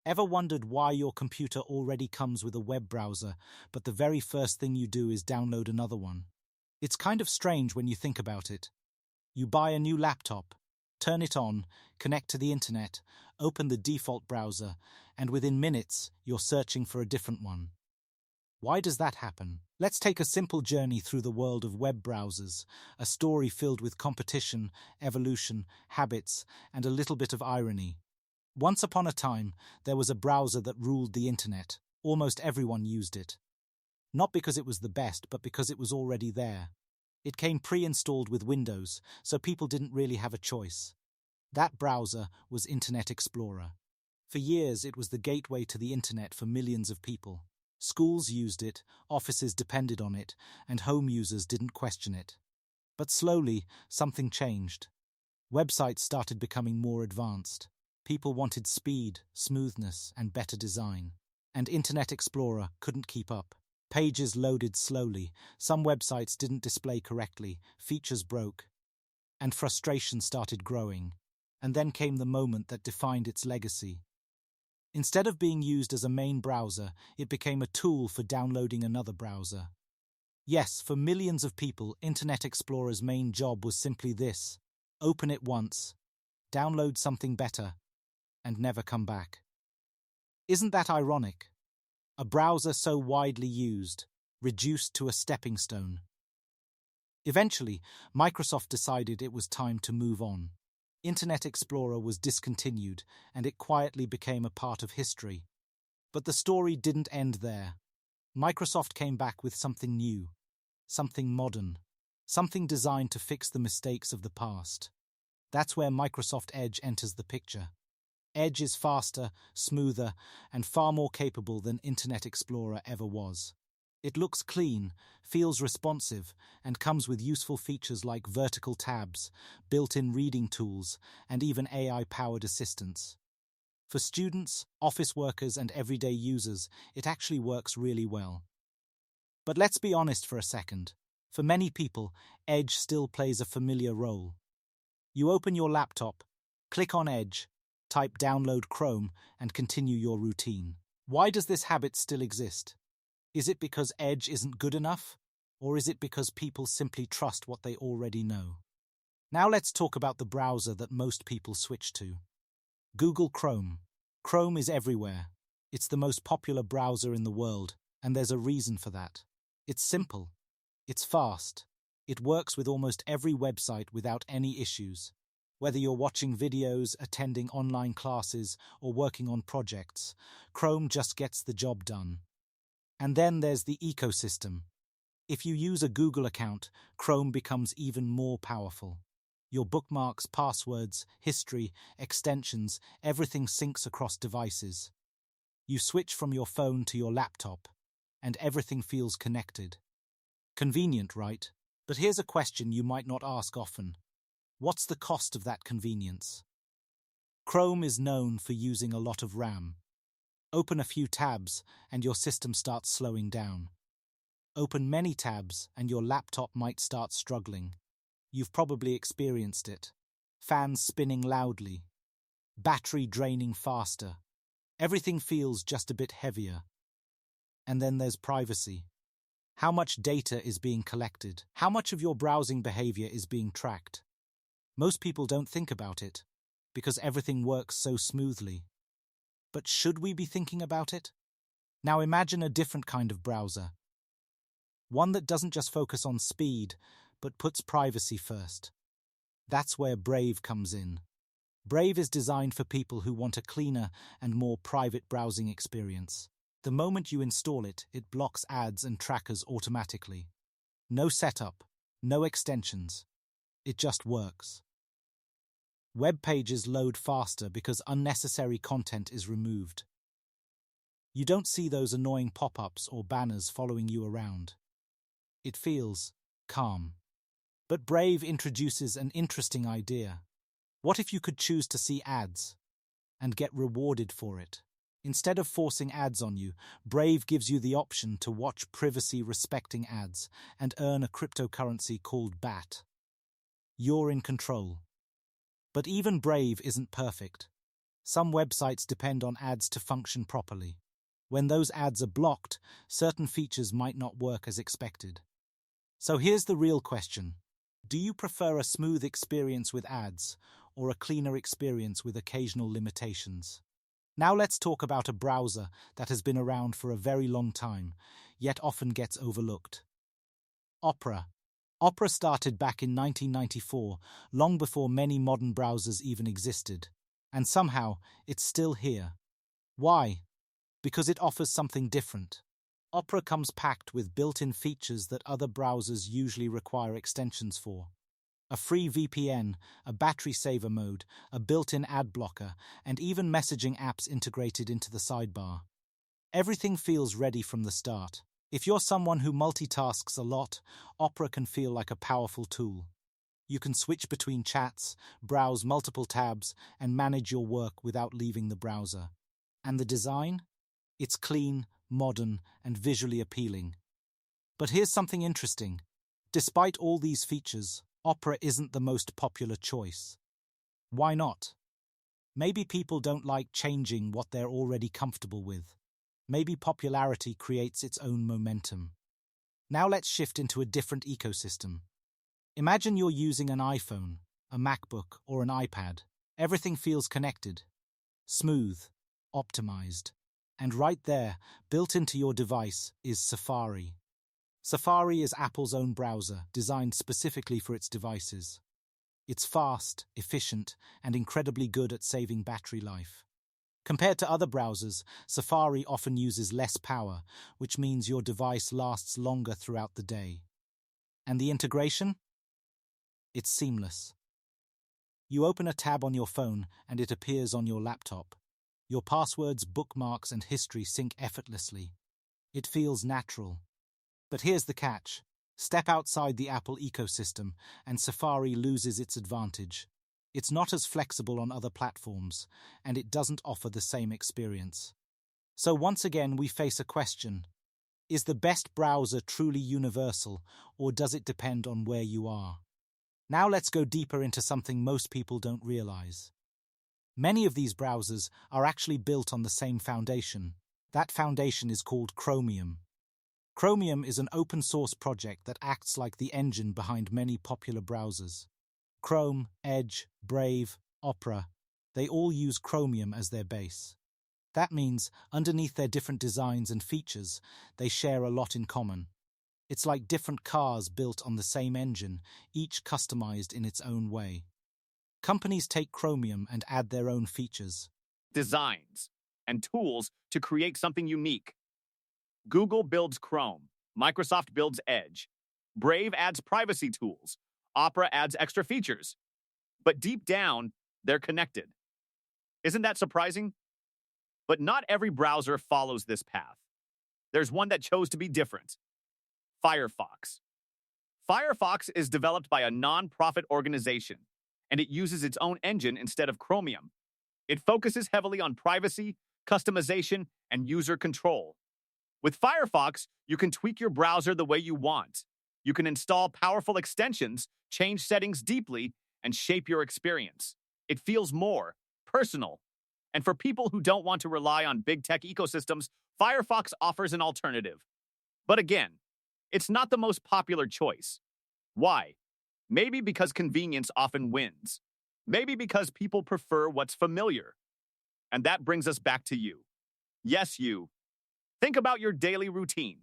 Ever wondered why your computer already comes with a web browser, but the very first thing you do is download another one? It's kind of strange when you think about it. You buy a new laptop, turn it on, connect to the internet, open the default browser, and within minutes, you're searching for a different one. Why does that happen? Let's take a simple journey through the world of web browsers, a story filled with competition, evolution, habits, and a little bit of irony. Once upon a time, there was a browser that ruled the internet. Almost everyone used it. Not because it was the best, but because it was already there. It came pre-installed with Windows, so people didn't really have a choice. That browser was Internet Explorer. For years, it was the gateway to the internet for millions of people. Schools used it, offices depended on it, and home users didn't question it. But slowly, something changed. Websites started becoming more advanced. People wanted speed, smoothness, and better design. And Internet Explorer couldn't keep up. Pages loaded slowly, some websites didn't display correctly, features broke. And frustration started growing. And then came the moment that defined its legacy. Instead of being used as a main browser, it became a tool for downloading another browser. Yes, for millions of people, Internet Explorer's main job was simply this: open it once, download something better, and never come back. Isn't that ironic? A browser so widely used, reduced to a stepping stone. Eventually, Microsoft decided it was time to move on. Internet Explorer was discontinued, and it quietly became a part of history. But the story didn't end there. Microsoft came back with something new, something modern, something designed to fix the mistakes of the past. That's where Microsoft Edge enters the picture. Edge is faster, smoother, and far more capable than Internet Explorer ever was. It looks clean, feels responsive, and comes with useful features like vertical tabs, built-in reading tools, and even AI-powered assistants. For students, office workers, and everyday users, it actually works really well. But let's be honest for a second. For many people, Edge still plays a familiar role. You open your laptop, click on Edge, type download Chrome, and continue your routine. Why does this habit still exist? Is it because Edge isn't good enough? Or is it because people simply trust what they already know? Now let's talk about the browser that most people switch to. Google Chrome. Chrome is everywhere. It's the most popular browser in the world, and there's a reason for that. It's simple. It's fast. It works with almost every website without any issues. Whether you're watching videos, attending online classes, or working on projects, Chrome just gets the job done. And then there's the ecosystem. If you use a Google account, Chrome becomes even more powerful. Your bookmarks, passwords, history, extensions, everything syncs across devices. You switch from your phone to your laptop, and everything feels connected. Convenient, right? But here's a question you might not ask often. What's the cost of that convenience? Chrome is known for using a lot of RAM. Open a few tabs, and your system starts slowing down. Open many tabs, and your laptop might start struggling. You've probably experienced it. Fans spinning loudly. Battery draining faster. Everything feels just a bit heavier. And then there's privacy. How much data is being collected? How much of your browsing behavior is being tracked? Most people don't think about it, because everything works so smoothly. But should we be thinking about it? Now imagine a different kind of browser. One that doesn't just focus on speed, but puts privacy first. That's where Brave comes in. Brave is designed for people who want a cleaner and more private browsing experience. The moment you install it, it blocks ads and trackers automatically. No setup, no extensions. It just works. Web pages load faster because unnecessary content is removed. You don't see those annoying pop-ups or banners following you around. It feels calm. But Brave introduces an interesting idea. What if you could choose to see ads and get rewarded for it? Instead of forcing ads on you, Brave gives you the option to watch privacy-respecting ads and earn a cryptocurrency called BAT. You're in control. But even Brave isn't perfect. Some websites depend on ads to function properly. When those ads are blocked, certain features might not work as expected. So here's the real question. Do you prefer a smooth experience with ads or a cleaner experience with occasional limitations? Now let's talk about a browser that has been around for a very long time, yet often gets overlooked. Opera. Opera started back in 1994, long before many modern browsers even existed. And somehow, it's still here. Why? Because it offers something different. Opera comes packed with built-in features that other browsers usually require extensions for. A free VPN, a battery saver mode, a built-in ad blocker, and even messaging apps integrated into the sidebar. Everything feels ready from the start. If you're someone who multitasks a lot, Opera can feel like a powerful tool. You can switch between chats, browse multiple tabs, and manage your work without leaving the browser. And the design? It's clean, modern, and visually appealing. But here's something interesting. Despite all these features, Opera isn't the most popular choice. Why not? Maybe people don't like changing what they're already comfortable with. Maybe popularity creates its own momentum. Now let's shift into a different ecosystem. Imagine you're using an iPhone, a MacBook, or an iPad. Everything feels connected, smooth, optimized. And right there, built into your device, is Safari. Safari is Apple's own browser, designed specifically for its devices. It's fast, efficient, and incredibly good at saving battery life. Compared to other browsers, Safari often uses less power, which means your device lasts longer throughout the day. And the integration? It's seamless. You open a tab on your phone and it appears on your laptop. Your passwords, bookmarks, and history sync effortlessly. It feels natural. But here's the catch. Step outside the Apple ecosystem and Safari loses its advantage. It's not as flexible on other platforms, and it doesn't offer the same experience. So once again, we face a question. Is the best browser truly universal, or does it depend on where you are? Now let's go deeper into something most people don't realize. Many of these browsers are actually built on the same foundation. That foundation is called Chromium. Chromium is an open-source project that acts like the engine behind many popular browsers. Chrome, Edge, Brave, Opera, they all use Chromium as their base. That means, underneath their different designs and features, they share a lot in common. It's like different cars built on the same engine, each customized in its own way. Companies take Chromium and add their own features, designs, and tools to create something unique. Google builds Chrome, Microsoft builds Edge, Brave adds privacy tools, Opera adds extra features. But deep down, they're connected. Isn't that surprising? But not every browser follows this path. There's one that chose to be different. Firefox. Firefox is developed by a non-profit organization, and it uses its own engine instead of Chromium. It focuses heavily on privacy, customization, and user control. With Firefox, you can tweak your browser the way you want. You can install powerful extensions, change settings deeply, and shape your experience. It feels more personal. And for people who don't want to rely on big tech ecosystems, Firefox offers an alternative. But again, it's not the most popular choice. Why? Maybe because convenience often wins. Maybe because people prefer what's familiar. And that brings us back to you. Yes, you. Think about your daily routine.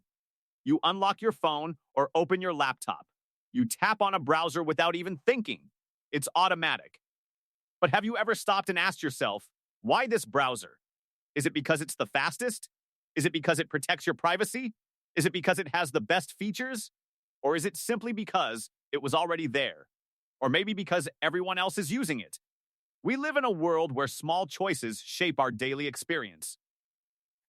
You unlock your phone or open your laptop. You tap on a browser without even thinking. It's automatic. But have you ever stopped and asked yourself, why this browser? Is it because it's the fastest? Is it because it protects your privacy? Is it because it has the best features? Or is it simply because it was already there? Or maybe because everyone else is using it? We live in a world where small choices shape our daily experience.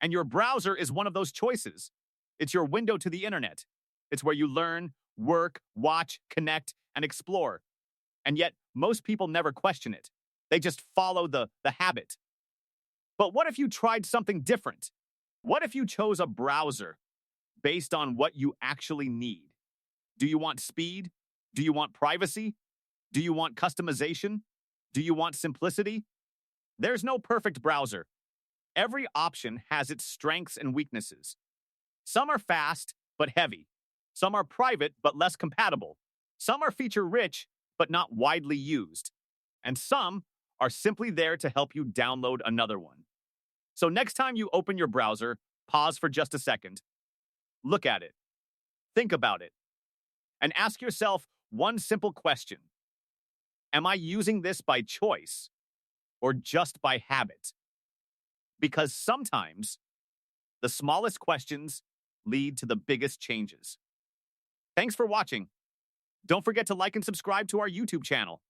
And your browser is one of those choices. It's your window to the internet. It's where you learn, work, watch, connect, and explore. And yet, most people never question it. They just follow the habit. But what if you tried something different? What if you chose a browser based on what you actually need? Do you want speed? Do you want privacy? Do you want customization? Do you want simplicity? There's no perfect browser. Every option has its strengths and weaknesses. Some are fast, but heavy. Some are private, but less compatible. Some are feature-rich, but not widely used. And some are simply there to help you download another one. So next time you open your browser, pause for just a second. Look at it. Think about it. And ask yourself one simple question. Am I using this by choice or just by habit? Because sometimes the smallest questions lead to the biggest changes. Thanks for watching. Don't forget to like and subscribe to our YouTube channel.